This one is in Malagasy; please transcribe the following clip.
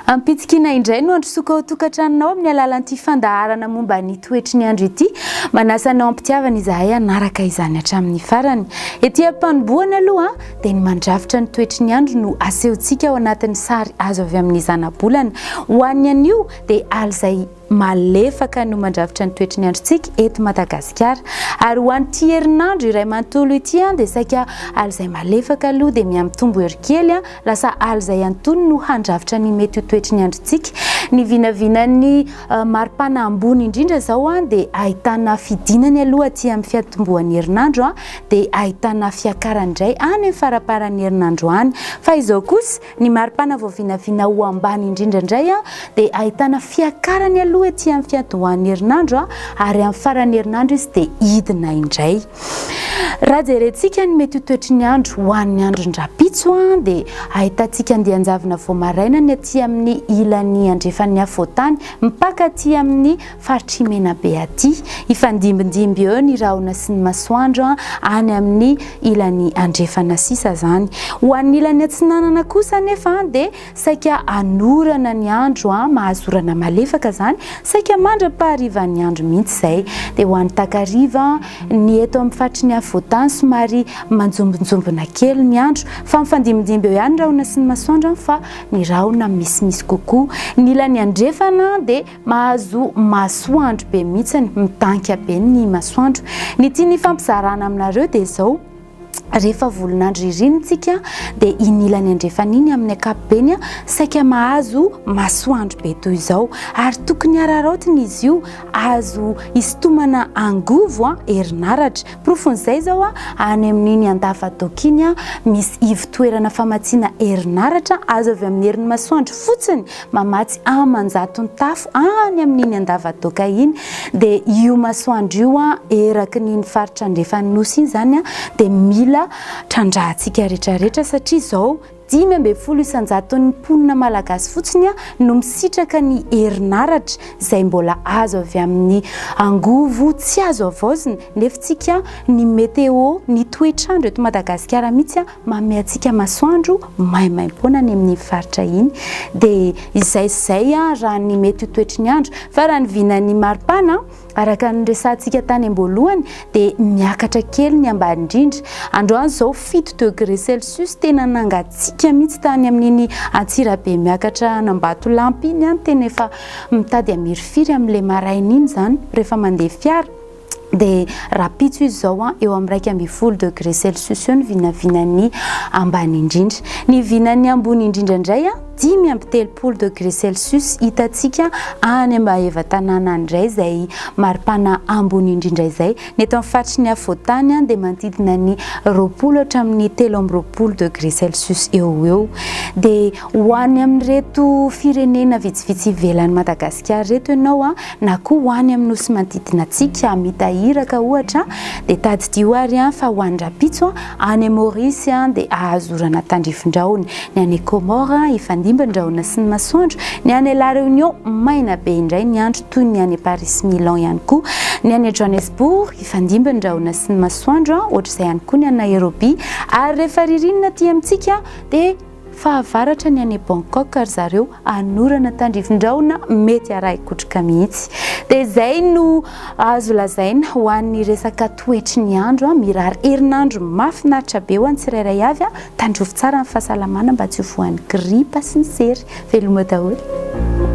Ampitsikina indray no androsoka tokantranonao amin'ny alalan'ity fandaharana momba ny toetry ny andro ity. Manasanao ampitiavana izahay anaraka izany hatramin'ny farany. Etỳ ampanombohana aloha dia ny mandrafitra ny toetry ny andro no asehontsika ao anatin'ny sary azo avy amin'ny zana-bolana. Ho an'ny anio dia alizay malefaka no mandrafitra ny toetry ny androntsika eto Madagascar. Ary ho an'ity herinandro iray manontolo ity dia saika alizay malefaka aloha dia miamitombo erikely lasa alizay antony no handrafitra ny mety ho toetry ny androntsika. Ny vinavinan'ny maripana ambony indrindra zao dia ahitana fidinany aloha aty amin'ny fiatombohan'ny herinandro dia ahitana fiakarany indray any amin'ny faraparan'ny herinandro any. Fa izao kosa ny maripana vao vinavina ho ambany indrindra indray dia ahitana fiakarany aloha aty amin'ny fiatombohan'ny herinandro ary amin'ny faran'ny herinandro izy dia hidina indray. Raha jerentsika ny mety ho toetry ny andro ho an'ny andron-drapitso dia ahitantsika andianjavina vao maraina ny aty amin'ny ilan'ny andrefan'ny afoatany mpaka aty amin'ny faritry mena be aty. Ifandimbindimby eo ny rahona sy ny masoandro any amin'ny ilan'ny andrefana sisa zany. Ho an'ny ilan'ny atsinanana kosa nefa dia saika anorana ny andro mahazorana malefaka zany saika mandra-paharivan'ny andro mihitsy izay. Dia ho an'ny takariva ny eto amin'ny faritry ny afoatany somary manjombonjombona kely ny andro fa mifandimindimby eo ihany rahona sy ny masoandro fa ny rahona misimisy kokoa. Ny ilan'ny andrefana dia mahazo masoandro be mihitsy mitanka be ny masoandro. Ny tiany fampizarana aminareo dia izao rehefa volonandro ririnitsika dia iny ilan'ny andrefana iny amin'ny ankapobeny saika mahazo masoandro be toy izao ary tokony araraotiny izy io azo isintomana angovo herinaratra. Profon'izay zao any amin'iny andafadoko iny misy ivotoerana famatsiana herinaratra azo avy amin'ny herin'ny masoandro fotsiny mamatsy amanjatony tafo any amin'iny andafadoko iny dia io masoandro io eraky ny faritra andrefan'ny nosy iny zany dia mila trandrahantsika rehetrarehetra satria izao 5.10 isanjaton'ny mponina malagasy fotsiny no misitraka ny herinaratra izay mbola azo avy amin'ny angovo tsy azo avaozina nefa tsika ny météo ny toetrandro eto Madagasikara mihitsy manome antsika masoandro maimaimpoana any amin'ny faritra iny. Dia izay raha ny mety ho toetry ny andro fa raha ny vinan'ny maripana araka ny resantsika tany am-boalohany dia miakatra kely ny ambany indrindra. Androany izao 7 degré Celsius tena nangatsika mihitsy tany amin'iny Antsirabe miakatra Nambato lampy iny tena efa mitady amirifiry amin'ilay maraina iny zany rehefa mandeha fiara. Dia rapitso izy zao eo amin'ny 2.10 degré Celsius eo ny vinavinan'ny ambany indrindra. Ny vinan'ny ambony indrindra indray 10.30 degré Celsius hitantsika any Ambahevatanana indray izay maripana ambony indrindra izay. Ny eto amin'ny faritry ny afoatany dia manodidina ny 20 hatramin'ny 13 degré Celsius eo. Dia ho any amin'ny reto firenena vitsivitsy ivelan'ny Madagasikara reto ianao na koa ho any amin'ny nosy manodidina antsika mitahiraka ohatra dia tadidio ary fa ho an'ny rapitso any Maurice dia ahazorana tandrifin-drahona. Ny any Comore ifandimban-drahona sy ny masoandro. Ny any La Réunion maina be indray ny andro toy ny any Paris Milan ihany koa. Ny any Johannesburg ifandimban-drahona sy ny masoandro ohatr'izay ihany koa ny any Nairobi. Ary rehefa ririnina aty amintsika dia fahavaratra ny any Bangkok ary zareo anorana tandrifin-drahona mety araikotroka mihitsy. Dia izay no azo lazaina ho an'ny resaka toetry ny andro mirary herinandro mahafinaritra be ho an'ny tsirairay avy tandrofo tsara amin'ny fahasalamana mba tsy ho voan'ny gripa sy ny sery. Veloma daholo.